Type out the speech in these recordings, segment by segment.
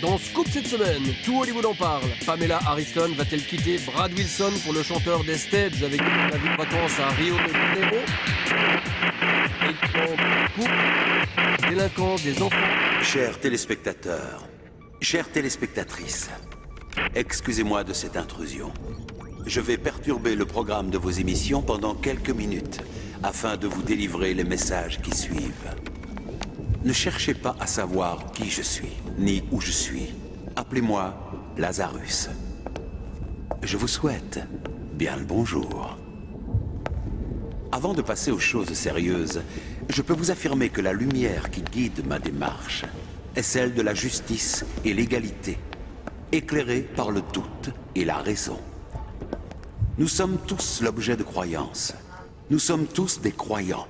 Dans Scoop cette semaine, tout Hollywood en parle. Pamela Harrison va-t-elle quitter Brad Wilson pour le chanteur des Steads avec la vie de vacances à Rio de Janeiro? Et couple, délinquance des enfants. Chers téléspectateurs, chères téléspectatrices, excusez-moi de cette intrusion. Je vais perturber le programme de vos émissions pendant quelques minutes afin de vous délivrer les messages qui suivent. Ne cherchez pas à savoir qui je suis, ni où je suis. Appelez-moi Lazarus. Je vous souhaite bien le bonjour. Avant de passer aux choses sérieuses, je peux vous affirmer que la lumière qui guide ma démarche est celle de la justice et l'égalité, éclairée par le doute et la raison. Nous sommes tous l'objet de croyances. Nous sommes tous des croyants.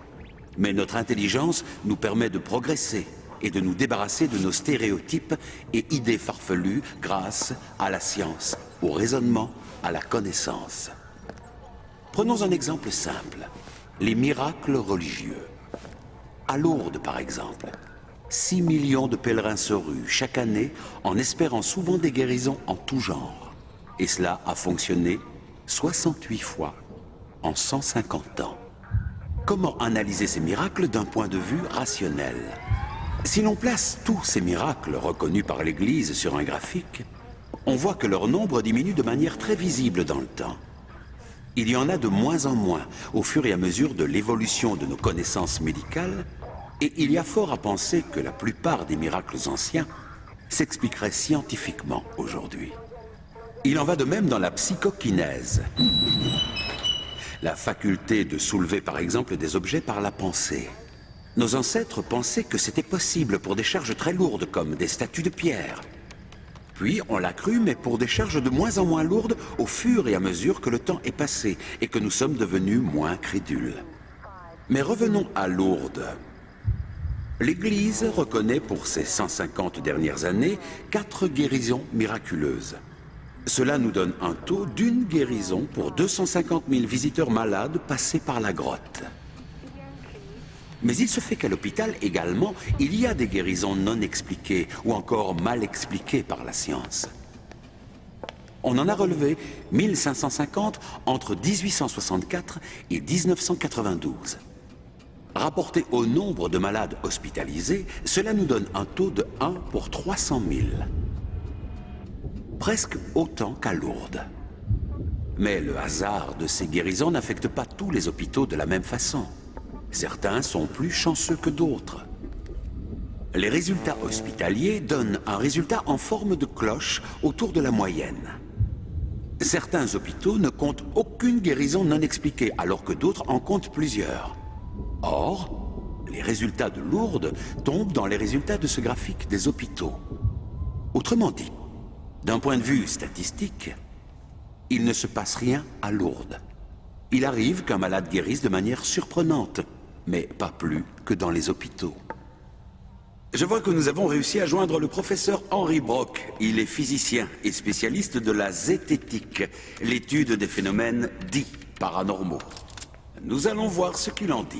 Mais notre intelligence nous permet de progresser et de nous débarrasser de nos stéréotypes et idées farfelues grâce à la science, au raisonnement, à la connaissance. Prenons un exemple simple, les miracles religieux. À Lourdes, par exemple, 6 millions de pèlerins se ruent chaque année en espérant souvent des guérisons en tout genre. Et cela a fonctionné 68 fois en 150 ans. Comment analyser ces miracles d'un point de vue rationnel? Si l'on place tous ces miracles reconnus par l'Église sur un graphique, on voit que leur nombre diminue de manière très visible dans le temps. Il y en a de moins en moins au fur et à mesure de l'évolution de nos connaissances médicales, et il y a fort à penser que la plupart des miracles anciens s'expliqueraient scientifiquement aujourd'hui. Il en va de même dans la psychokinèse. La faculté de soulever par exemple des objets par la pensée. Nos ancêtres pensaient que c'était possible pour des charges très lourdes comme des statues de pierre. Puis on l'a cru, mais pour des charges de moins en moins lourdes au fur et à mesure que le temps est passé et que nous sommes devenus moins crédules. Mais revenons à Lourdes. L'Église reconnaît pour ces 150 dernières années 4 guérisons miraculeuses. Cela nous donne un taux d'une guérison pour 250 000 visiteurs malades passés par la grotte. Mais il se fait qu'à l'hôpital également, il y a des guérisons non expliquées ou encore mal expliquées par la science. On en a relevé 1550 entre 1864 et 1992. Rapporté au nombre de malades hospitalisés, cela nous donne un taux de 1 pour 300 000. Presque autant qu'à Lourdes. Mais le hasard de ces guérisons n'affecte pas tous les hôpitaux de la même façon. Certains sont plus chanceux que d'autres. Les résultats hospitaliers donnent un résultat en forme de cloche autour de la moyenne. Certains hôpitaux ne comptent aucune guérison non expliquée, alors que d'autres en comptent plusieurs. Or, les résultats de Lourdes tombent dans les résultats de ce graphique des hôpitaux. Autrement dit, d'un point de vue statistique, il ne se passe rien à Lourdes. Il arrive qu'un malade guérisse de manière surprenante, mais pas plus que dans les hôpitaux. Je vois que nous avons réussi à joindre le professeur Henry Brock. Il est physicien et spécialiste de la zététique, l'étude des phénomènes dits paranormaux. Nous allons voir ce qu'il en dit.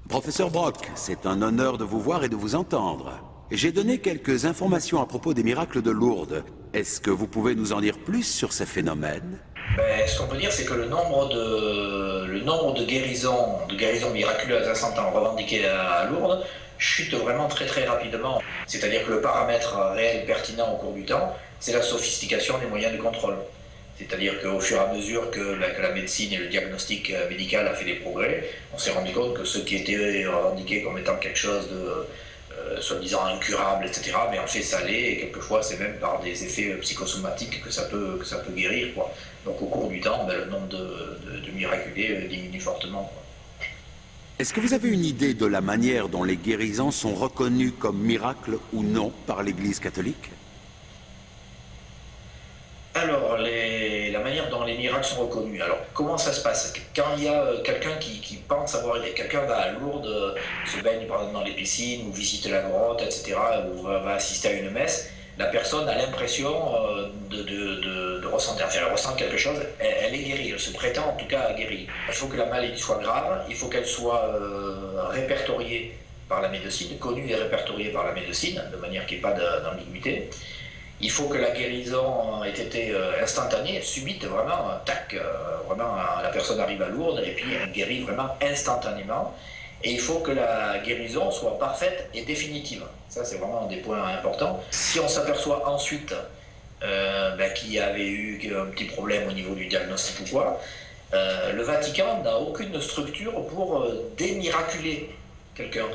Professeur Brock, c'est un honneur de vous voir et de vous entendre. J'ai donné quelques informations à propos des miracles de Lourdes. Est-ce que vous pouvez nous en dire plus sur ces phénomènes? Ce qu'on peut dire, c'est que le nombre de guérisons miraculeuses à 100 ans revendiquées à Lourdes chute vraiment très très rapidement. C'est-à-dire que le paramètre réel pertinent au cours du temps, c'est la sophistication des moyens de contrôle. C'est-à-dire qu'au fur et à mesure que la médecine et le diagnostic médical a fait des progrès, on s'est rendu compte que ce qui était revendiqué comme étant quelque chose de soi-disant incurable, etc. Mais en fait, ça l'est, et quelquefois, c'est même par des effets psychosomatiques que ça peut guérir, quoi. Donc, au cours du temps, le nombre de miraculés diminue fortement, quoi. Est-ce que vous avez une idée de la manière dont les guérisons sont reconnues comme miracles ou non par l'Église catholique? Alors, la manière dont les miracles sont reconnus. Alors, comment ça se passe? Quand il y a quelqu'un qui pense avoir aidé, quelqu'un va à Lourdes, se baigne par exemple dans les piscines, ou visite la grotte, etc., ou va assister à une messe, la personne a l'impression de ressentir, enfin, elle ressent quelque chose, elle est guérie, elle se prétend en tout cas guérie. Il faut que la maladie soit grave, il faut qu'elle soit répertoriée par la médecine, connue et répertoriée par la médecine, de manière qu'il n'y ait pas d'ambiguïté. Il faut que la guérison ait été instantanée, subite, vraiment, tac, vraiment la personne arrive à Lourdes et puis elle guérit vraiment instantanément. Et il faut que la guérison soit parfaite et définitive. Ça, c'est vraiment un des points importants. Si on s'aperçoit ensuite qu'il y avait eu un petit problème au niveau du diagnostic ou quoi, le Vatican n'a aucune structure pour démiraculer quelqu'un.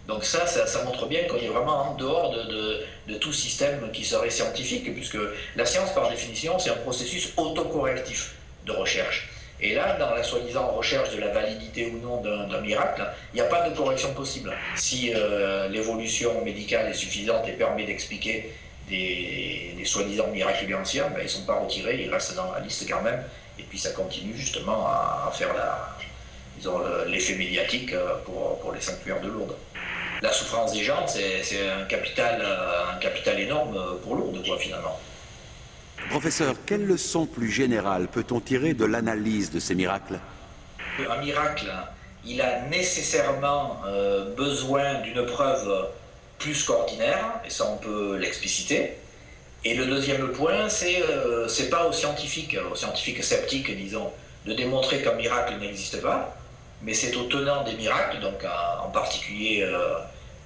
Donc ça montre bien qu'on est vraiment en dehors de tout système qui serait scientifique, puisque la science, par définition, c'est un processus autocorrectif de recherche. Et là, dans la soi-disant recherche de la validité ou non d'un miracle, il n'y a pas de correction possible. Si l'évolution médicale est suffisante et permet d'expliquer des soi-disant miracles anciens, ils ne sont pas retirés, ils restent dans la liste quand même, et puis ça continue justement à faire l'effet médiatique pour les sanctuaires de Lourdes. La souffrance des gens, c'est un capital énorme pour Lourdes, quoi, finalement. Professeur, quelle leçon plus générale peut-on tirer de l'analyse de ces miracles? Un miracle, il a nécessairement besoin d'une preuve plus qu'ordinaire, et ça on peut l'expliciter. Et le deuxième point, c'est pas aux scientifiques sceptiques, disons, de démontrer qu'un miracle n'existe pas, mais c'est aux tenants des miracles, donc en particulier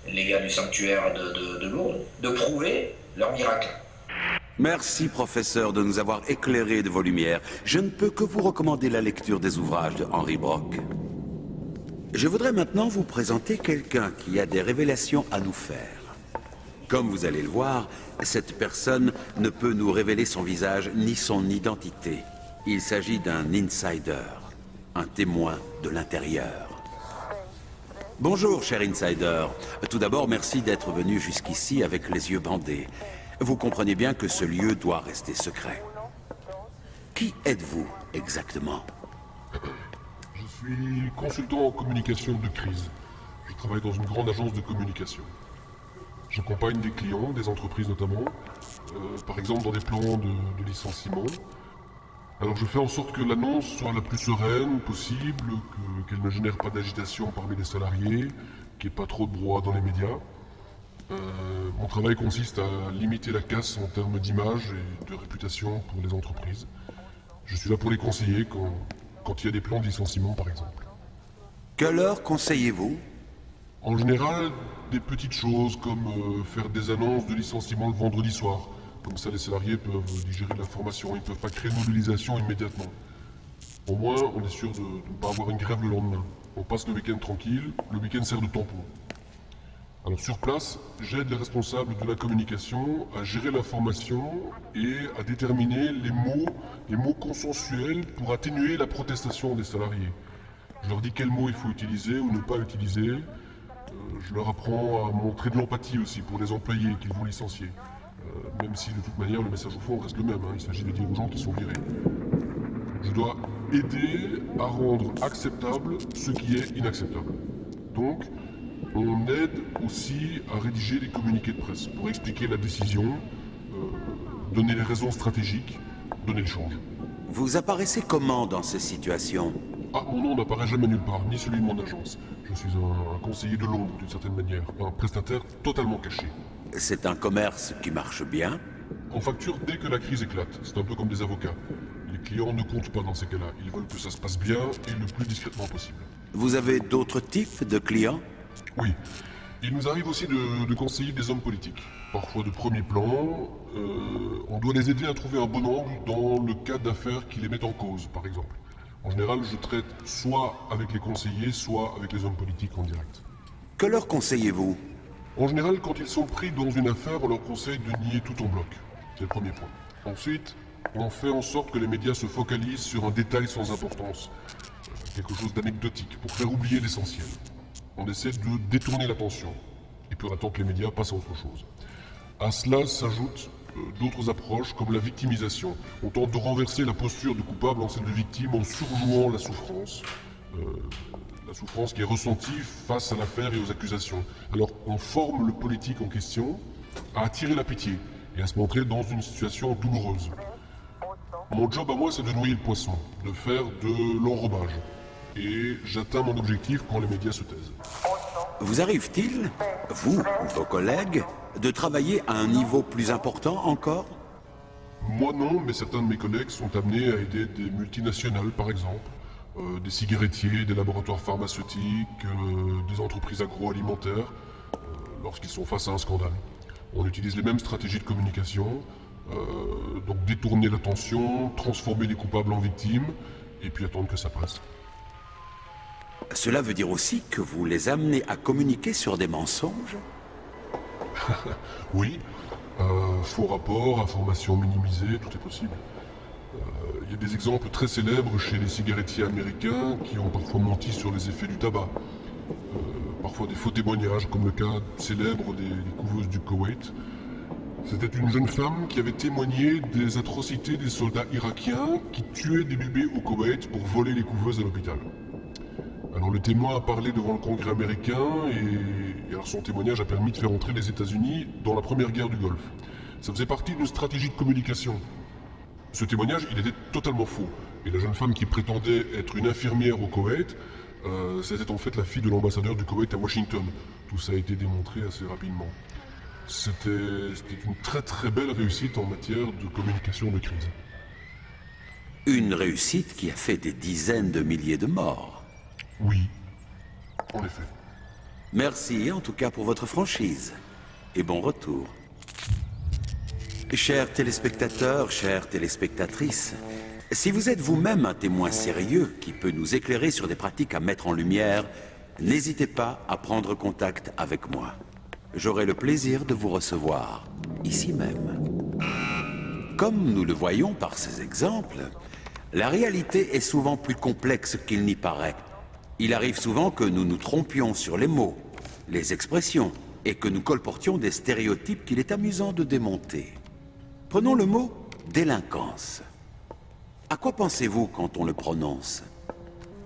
les gars du sanctuaire de Lourdes, de prouver leur miracle. Merci, professeur, de nous avoir éclairés de vos lumières. Je ne peux que vous recommander la lecture des ouvrages de Henry Brock. Je voudrais maintenant vous présenter quelqu'un qui a des révélations à nous faire. Comme vous allez le voir, cette personne ne peut nous révéler son visage ni son identité. Il s'agit d'un insider, un témoin de l'intérieur. Bonjour, cher insider. Tout d'abord, merci d'être venu jusqu'ici avec les yeux bandés. Vous comprenez bien que ce lieu doit rester secret. Qui êtes-vous exactement? Je suis consultant en communication de crise. Je travaille dans une grande agence de communication. J'accompagne des clients, des entreprises notamment, par exemple dans des plans de licenciement. Alors je fais en sorte que l'annonce soit la plus sereine possible, qu'elle ne génère pas d'agitation parmi les salariés, qu'il n'y ait pas trop de brouhaha dans les médias. Mon travail consiste à limiter la casse en termes d'image et de réputation pour les entreprises. Je suis là pour les conseiller quand il y a des plans de licenciement par exemple. Quelle heure conseillez-vous? En général, des petites choses comme faire des annonces de licenciement le vendredi soir. Comme ça, les salariés peuvent digérer l'information, ils ne peuvent pas créer de mobilisation immédiatement. Au moins, on est sûr de ne pas avoir une grève le lendemain. On passe le week-end tranquille, le week-end sert de tampon. Alors sur place, j'aide les responsables de la communication à gérer l'information et à déterminer les mots consensuels pour atténuer la protestation des salariés. Je leur dis quels mots il faut utiliser ou ne pas utiliser. Je leur apprends à montrer de l'empathie aussi pour les employés qu'ils vont licencier. Même si de toute manière le message au fond reste le même, il s'agit de dire aux gens qui sont virés. Je dois aider à rendre acceptable ce qui est inacceptable. Donc, on aide aussi à rédiger des communiqués de presse pour expliquer la décision, donner les raisons stratégiques, donner le change. Vous apparaissez comment dans ces situations? Ah, mon nom n'apparaît jamais nulle part, ni celui de mon agence. Je suis un conseiller de l'ombre d'une certaine manière, un prestataire totalement caché. C'est un commerce qui marche bien? On facture dès que la crise éclate, c'est un peu comme des avocats. Les clients ne comptent pas dans ces cas-là, ils veulent que ça se passe bien et le plus discrètement possible. Vous avez d'autres types de clients? Oui, il nous arrive aussi de conseiller des hommes politiques. Parfois de premier plan, on doit les aider à trouver un bon angle dans le cas d'affaires qui les mettent en cause, par exemple. En général, je traite soit avec les conseillers, soit avec les hommes politiques en direct. Que leur conseillez-vous? En général, quand ils sont pris dans une affaire, on leur conseille de nier tout en bloc. C'est le premier point. Ensuite, on fait en sorte que les médias se focalisent sur un détail sans importance. Quelque chose d'anecdotique, pour faire oublier l'essentiel. On essaie de détourner l'attention. Et puis on attend que les médias passent à autre chose. À cela s'ajoutent d'autres approches, comme la victimisation. On tente de renverser la posture du coupable en celle de victime en surjouant la souffrance. La souffrance qui est ressentie face à l'affaire et aux accusations. Alors on forme le politique en question à attirer la pitié et à se montrer dans une situation douloureuse. Mon job à moi, c'est de noyer le poisson, de faire de l'enrobage. Et j'atteins mon objectif quand les médias se taisent. Vous arrive-t-il, vous ou vos collègues, de travailler à un niveau plus important encore? Moi non, mais certains de mes collègues sont amenés à aider des multinationales par exemple, des cigarettiers, des laboratoires pharmaceutiques, des entreprises agroalimentaires, lorsqu'ils sont face à un scandale. On utilise les mêmes stratégies de communication, donc détourner l'attention, transformer les coupables en victimes, et puis attendre que ça passe. Cela veut dire aussi que vous les amenez à communiquer sur des mensonges? Oui, faux rapports, informations minimisées, tout est possible. Il y a des exemples très célèbres chez les cigarettiers américains qui ont parfois menti sur les effets du tabac. Parfois des faux témoignages, comme le cas célèbre des couveuses du Koweït. C'était une jeune femme qui avait témoigné des atrocités des soldats irakiens qui tuaient des bébés au Koweït pour voler les couveuses à l'hôpital. Alors le témoin a parlé devant le Congrès américain et alors son témoignage a permis de faire entrer les États-Unis dans la première guerre du Golfe. Ça faisait partie d'une stratégie de communication. Ce témoignage, il était totalement faux. Et la jeune femme qui prétendait être une infirmière au Koweït, c'était en fait la fille de l'ambassadeur du Koweït à Washington. Tout ça a été démontré assez rapidement. C'était une très très belle réussite en matière de communication de crise. Une réussite qui a fait des dizaines de milliers de morts. Oui, en effet. Merci en tout cas pour votre franchise. Et bon retour. Chers téléspectateurs, chères téléspectatrices, si vous êtes vous-même un témoin sérieux qui peut nous éclairer sur des pratiques à mettre en lumière, n'hésitez pas à prendre contact avec moi. J'aurai le plaisir de vous recevoir, ici même. Comme nous le voyons par ces exemples, la réalité est souvent plus complexe qu'il n'y paraît. Il arrive souvent que nous nous trompions sur les mots, les expressions, et que nous colportions des stéréotypes qu'il est amusant de démonter. Prenons le mot « délinquance ». À quoi pensez-vous quand on le prononce?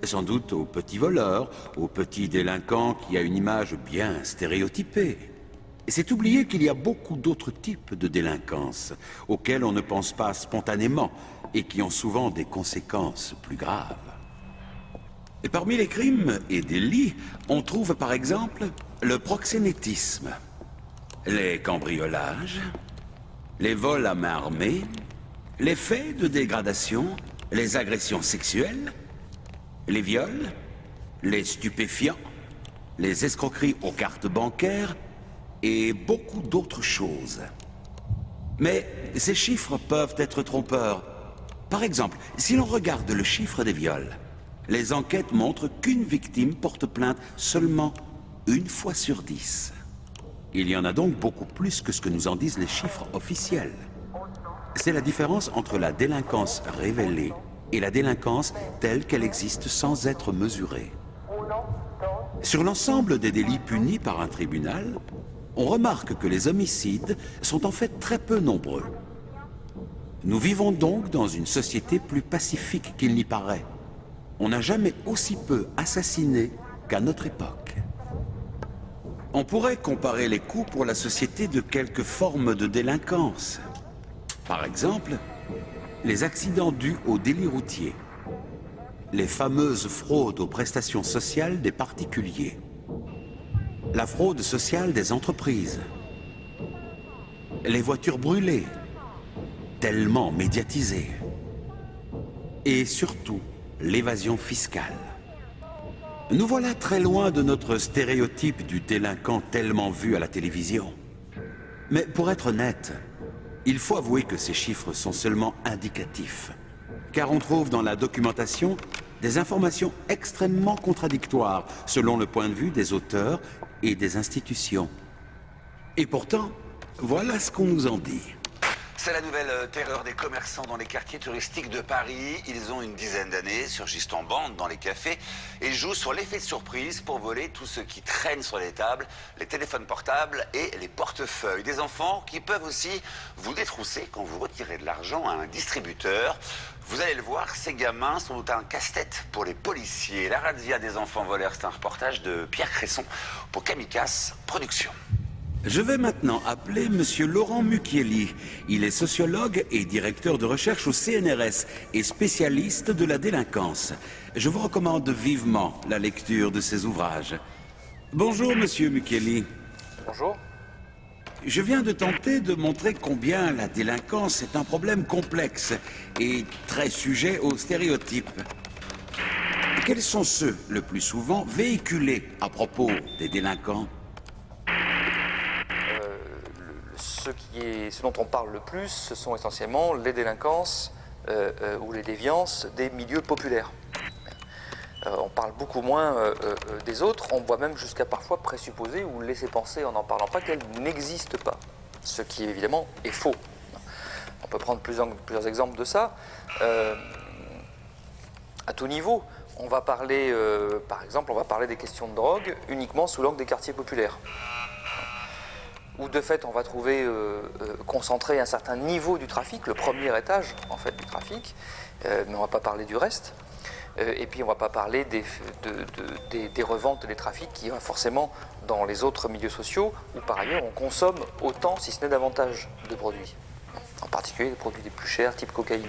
Sans doute au petit voleur, au petit délinquant qui a une image bien stéréotypée. C'est oublier qu'il y a beaucoup d'autres types de délinquance, auxquels on ne pense pas spontanément, et qui ont souvent des conséquences plus graves. Et parmi les crimes et délits, on trouve par exemple le proxénétisme, les cambriolages, les vols à main armée, les faits de dégradation, les agressions sexuelles, les viols, les stupéfiants, les escroqueries aux cartes bancaires et beaucoup d'autres choses. Mais ces chiffres peuvent être trompeurs. Par exemple, si l'on regarde le chiffre des viols, les enquêtes montrent qu'une victime porte plainte seulement une fois sur 10. Il y en a donc beaucoup plus que ce que nous en disent les chiffres officiels. C'est la différence entre la délinquance révélée et la délinquance telle qu'elle existe sans être mesurée. Sur l'ensemble des délits punis par un tribunal, on remarque que les homicides sont en fait très peu nombreux. Nous vivons donc dans une société plus pacifique qu'il n'y paraît. On n'a jamais aussi peu assassiné qu'à notre époque. On pourrait comparer les coûts pour la société de quelques formes de délinquance. Par exemple, les accidents dus aux délits routiers, les fameuses fraudes aux prestations sociales des particuliers, la fraude sociale des entreprises, les voitures brûlées, tellement médiatisées, et surtout l'évasion fiscale. Nous voilà très loin de notre stéréotype du délinquant tellement vu à la télévision. Mais pour être honnête, il faut avouer que ces chiffres sont seulement indicatifs, car on trouve dans la documentation des informations extrêmement contradictoires selon le point de vue des auteurs et des institutions. Et pourtant, voilà ce qu'on nous en dit. C'est la nouvelle terreur des commerçants dans les quartiers touristiques de Paris. Ils ont une dizaine d'années, surgissent en bande dans les cafés et jouent sur l'effet de surprise pour voler tout ce qui traîne sur les tables, les téléphones portables et les portefeuilles. Des enfants qui peuvent aussi vous détrousser quand vous retirez de l'argent à un distributeur. Vous allez le voir, ces gamins sont un casse-tête pour les policiers. La razzia des enfants voleurs, c'est un reportage de Pierre Cresson pour Kamikaze Productions. Je vais maintenant appeler Monsieur Laurent Mucchielli. Il est sociologue et directeur de recherche au CNRS et spécialiste de la délinquance. Je vous recommande vivement la lecture de ses ouvrages. Bonjour, monsieur Mukeli. Bonjour. Je viens de tenter de montrer combien la délinquance est un problème complexe et très sujet aux stéréotypes. Quels sont ceux, le plus souvent, véhiculés à propos des délinquants? Ce dont on parle le plus, ce sont essentiellement les délinquances ou les déviances des milieux populaires. On parle beaucoup moins des autres, on voit même jusqu'à parfois présupposer ou laisser penser en n'en parlant pas qu'elles n'existent pas, ce qui évidemment est faux. On peut prendre plusieurs exemples de ça. À tout niveau, on va parler, par exemple, des questions de drogue uniquement sous l'angle des quartiers populaires. Où de fait on va trouver concentré un certain niveau du trafic, le premier étage en fait du trafic, mais on ne va pas parler du reste. Et puis on ne va pas parler des reventes et des trafics qui forcément dans les autres milieux sociaux où par ailleurs on consomme autant, si ce n'est davantage, de produits. En particulier des produits les plus chers, type cocaïne.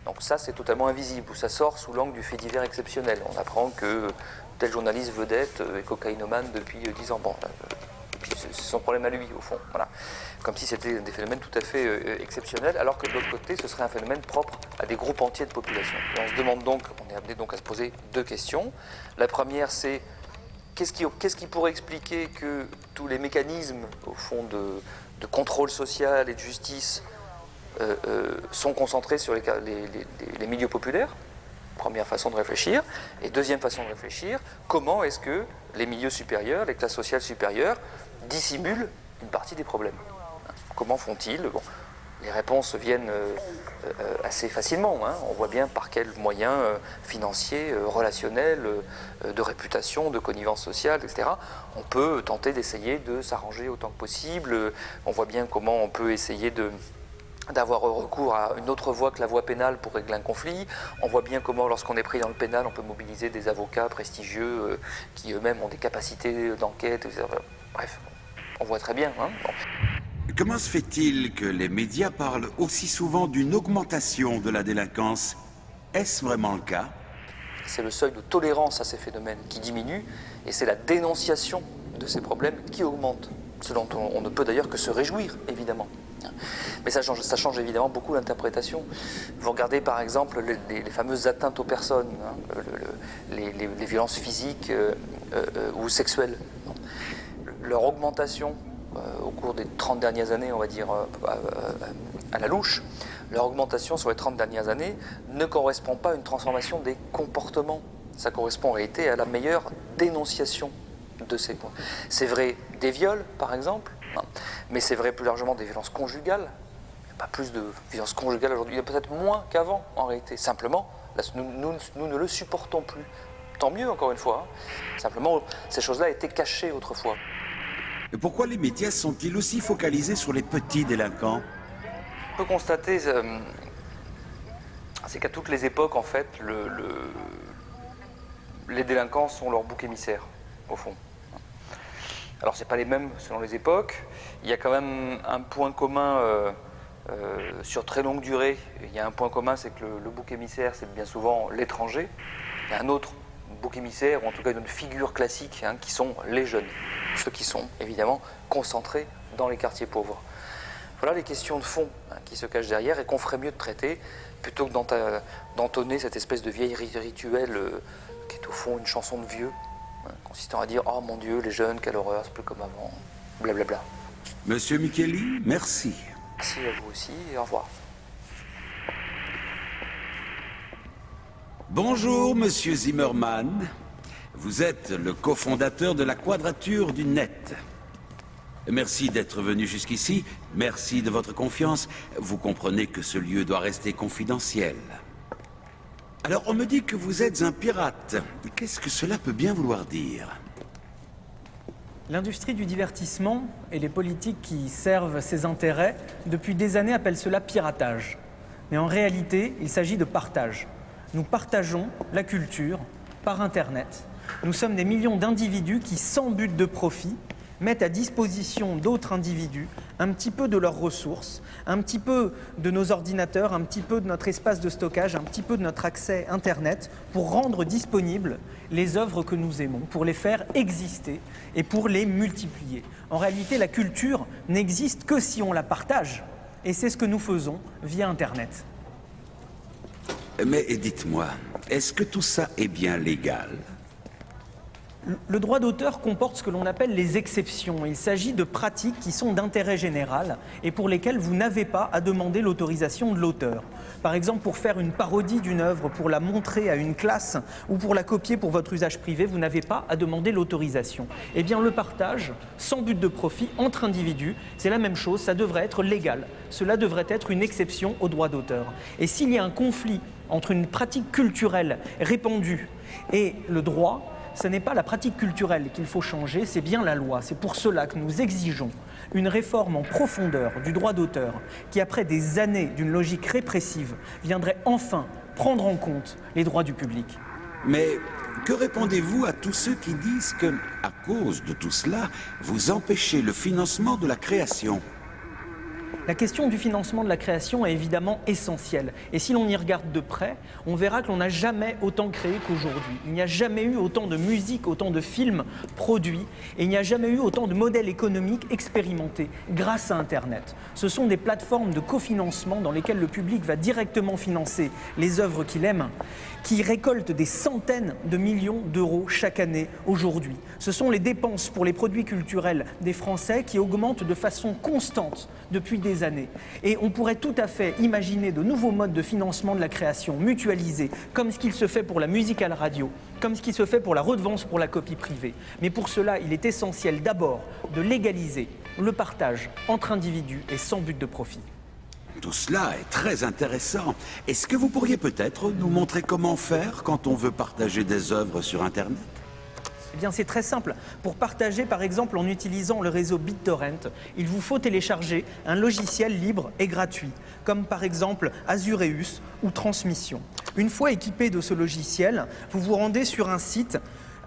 Donc ça c'est totalement invisible, où ça sort sous l'angle du fait divers exceptionnel. On apprend que tel journaliste vedette est cocaïnomane depuis 10 ans. Bon, c'est son problème à lui, au fond. Voilà. Comme si c'était des phénomènes tout à fait exceptionnels, alors que de l'autre côté, ce serait un phénomène propre à des groupes entiers de population. Et on se demande donc, on est amené donc à se poser deux questions. La première, c'est qu'est-ce qui pourrait expliquer que tous les mécanismes, au fond, de contrôle social et de justice sont concentrés sur les milieux populaires? Première façon de réfléchir. Et deuxième façon de réfléchir, comment est-ce que les milieux supérieurs, les classes sociales supérieures, dissimulent une partie des problèmes? Comment font-ils? Bon, les réponses viennent assez facilement. Hein. On voit bien par quels moyens financiers, relationnels, de réputation, de connivence sociale, etc. On peut tenter d'essayer de s'arranger autant que possible. On voit bien comment on peut essayer d'avoir recours à une autre voie que la voie pénale pour régler un conflit. On voit bien comment, lorsqu'on est pris dans le pénal, on peut mobiliser des avocats prestigieux qui eux-mêmes ont des capacités d'enquête, etc. Bref, on voit très bien. Hein. Bon. Comment se fait-il que les médias parlent aussi souvent d'une augmentation de la délinquance? Est-ce vraiment le cas? C'est le seuil de tolérance à ces phénomènes qui diminue, et c'est la dénonciation de ces problèmes qui augmente. Ce dont on ne peut d'ailleurs que se réjouir, évidemment. Mais ça change évidemment beaucoup l'interprétation. Vous regardez par exemple les fameuses atteintes aux personnes, hein, les violences physiques ou sexuelles. Leur augmentation au cours des 30 dernières années, on va dire à la louche, leur augmentation sur les 30 dernières années ne correspond pas à une transformation des comportements. Ça correspond en réalité à la meilleure dénonciation de ces points. C'est vrai des viols, par exemple, hein, mais c'est vrai plus largement des violences conjugales. Il n'y a pas plus de violences conjugales aujourd'hui, il y a peut-être moins qu'avant, en réalité. Simplement, là, nous ne le supportons plus. Tant mieux, encore une fois. Hein. Simplement, ces choses-là étaient cachées autrefois. Et pourquoi les médias sont-ils aussi focalisés sur les petits délinquants? On peut constater, c'est qu'à toutes les époques, en fait, les délinquants sont leur bouc émissaire, au fond. Alors, c'est pas les mêmes selon les époques. Il y a quand même un point commun sur très longue durée. Il y a un point commun, c'est que le bouc émissaire, c'est bien souvent l'étranger. Il y a un autre bouc émissaire, ou en tout cas une figure classique, hein, qui sont les jeunes. Ceux qui sont, évidemment, concentrés dans les quartiers pauvres. Voilà les questions de fond hein, qui se cachent derrière et qu'on ferait mieux de traiter, plutôt que d'entonner cette espèce de vieil rituel qui est au fond une chanson de vieux, hein, consistant à dire « Oh mon Dieu, les jeunes, quelle horreur, c'est plus comme avant, blablabla ». Monsieur Mukeli, merci. Merci à vous aussi et au revoir. Bonjour, monsieur Zimmerman. Vous êtes le cofondateur de la Quadrature du Net. Merci d'être venu jusqu'ici. Merci de votre confiance. Vous comprenez que ce lieu doit rester confidentiel. Alors, on me dit que vous êtes un pirate. Qu'est-ce que cela peut bien vouloir dire? L'industrie du divertissement et les politiques qui servent ses intérêts depuis des années appellent cela piratage. Mais en réalité, il s'agit de partage. Nous partageons la culture par Internet. Nous sommes des millions d'individus qui, sans but de profit, mettent à disposition d'autres individus un petit peu de leurs ressources, un petit peu de nos ordinateurs, un petit peu de notre espace de stockage, un petit peu de notre accès Internet pour rendre disponibles les œuvres que nous aimons, pour les faire exister et pour les multiplier. En réalité, la culture n'existe que si on la partage, et c'est ce que nous faisons via Internet. Mais dites-moi, est-ce que tout ça est bien légal ? Le droit d'auteur comporte ce que l'on appelle les exceptions. Il s'agit de pratiques qui sont d'intérêt général et pour lesquelles vous n'avez pas à demander l'autorisation de l'auteur. Par exemple, pour faire une parodie d'une œuvre, pour la montrer à une classe ou pour la copier pour votre usage privé, vous n'avez pas à demander l'autorisation. Eh bien, le partage, sans but de profit, entre individus, c'est la même chose, ça devrait être légal. Cela devrait être une exception au droit d'auteur. Et s'il y a un conflit entre une pratique culturelle répandue et le droit, ce n'est pas la pratique culturelle qu'il faut changer, c'est bien la loi. C'est pour cela que nous exigeons une réforme en profondeur du droit d'auteur qui, après des années d'une logique répressive, viendrait enfin prendre en compte les droits du public. Mais que répondez-vous à tous ceux qui disent que, à cause de tout cela, vous empêchez le financement de la création ? La question du financement de la création est évidemment essentielle. Et si l'on y regarde de près, on verra que l'on n'a jamais autant créé qu'aujourd'hui. Il n'y a jamais eu autant de musique, autant de films produits, et il n'y a jamais eu autant de modèles économiques expérimentés grâce à Internet. Ce sont des plateformes de cofinancement dans lesquelles le public va directement financer les œuvres qu'il aime, qui récoltent des centaines de millions d'euros chaque année aujourd'hui. Ce sont les dépenses pour les produits culturels des Français qui augmentent de façon constante depuis des années. Et on pourrait tout à fait imaginer de nouveaux modes de financement de la création mutualisés, comme ce qu'il se fait pour la musique à la radio, comme ce qui se fait pour la redevance pour la copie privée. Mais pour cela, il est essentiel d'abord de légaliser le partage entre individus et sans but de profit. Tout cela est très intéressant. Est-ce que vous pourriez peut-être nous montrer comment faire quand on veut partager des œuvres sur Internet ? Eh bien, c'est très simple. Pour partager, par exemple, en utilisant le réseau BitTorrent, il vous faut télécharger un logiciel libre et gratuit, comme par exemple Azureus ou Transmission. Une fois équipé de ce logiciel, vous vous rendez sur un site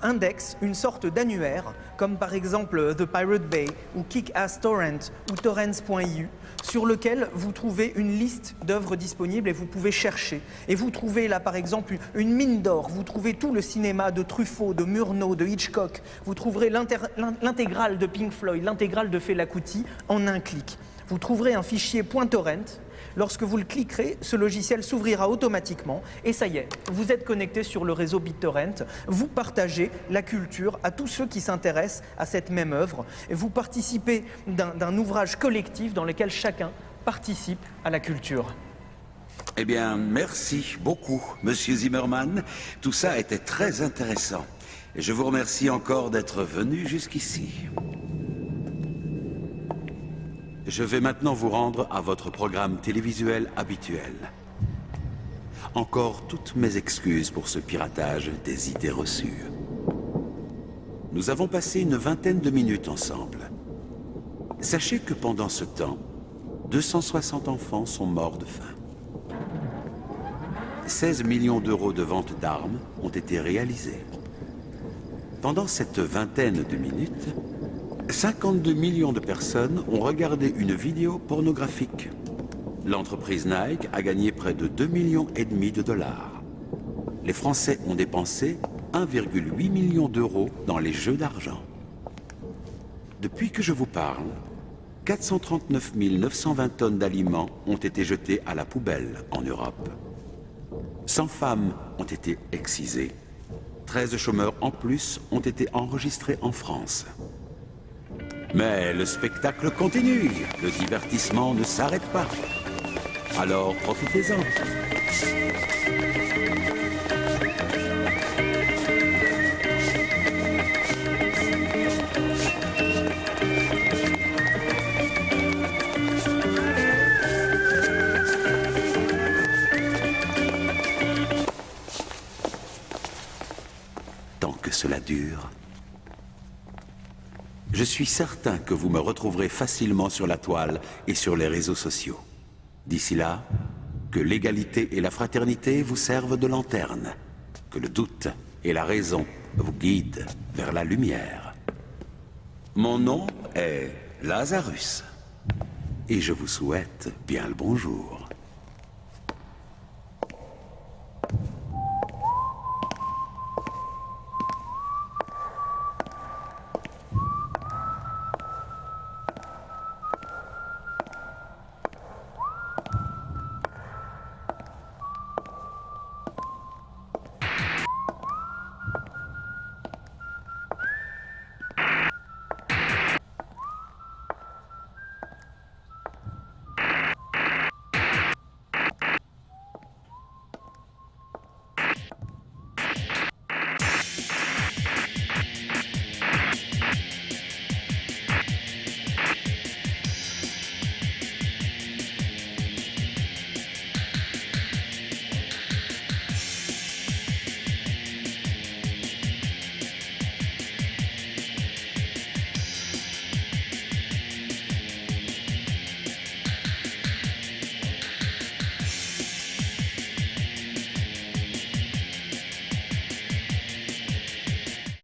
index, une sorte d'annuaire, comme par exemple The Pirate Bay ou Kick-Ass Torrent ou torrents.eu, sur lequel vous trouvez une liste d'œuvres disponibles et vous pouvez chercher. Et vous trouvez là par exemple une mine d'or, vous trouvez tout le cinéma de Truffaut, de Murnau, de Hitchcock, vous trouverez l'intégrale de Pink Floyd, l'intégrale de Fela Kuti en un clic. Vous trouverez un fichier .torrent. Lorsque vous le cliquerez, ce logiciel s'ouvrira automatiquement et ça y est, vous êtes connecté sur le réseau BitTorrent, vous partagez la culture à tous ceux qui s'intéressent à cette même œuvre et vous participez d'un ouvrage collectif dans lequel chacun participe à la culture. Eh bien, merci beaucoup, Monsieur Zimmermann. Tout ça était très intéressant. Et je vous remercie encore d'être venu jusqu'ici. Je vais maintenant vous rendre à votre programme télévisuel habituel. Encore toutes mes excuses pour ce piratage des idées reçues. Nous avons passé une vingtaine de minutes ensemble. Sachez que pendant ce temps, 260 enfants sont morts de faim. 16 millions d'euros de vente d'armes ont été réalisés. Pendant cette vingtaine de minutes, 52 millions de personnes ont regardé une vidéo pornographique. L'entreprise Nike a gagné près de 2,5 millions de dollars. Les Français ont dépensé 1,8 million d'euros dans les jeux d'argent. Depuis que je vous parle, 439 920 tonnes d'aliments ont été jetées à la poubelle en Europe. 100 femmes ont été excisées. 13 chômeurs en plus ont été enregistrés en France. Mais le spectacle continue, le divertissement ne s'arrête pas. Alors profitez-en. Tant que cela dure, je suis certain que vous me retrouverez facilement sur la toile et sur les réseaux sociaux. D'ici là, que l'égalité et la fraternité vous servent de lanterne, que le doute et la raison vous guident vers la lumière. Mon nom est Lazarus. et je vous souhaite bien le bonjour.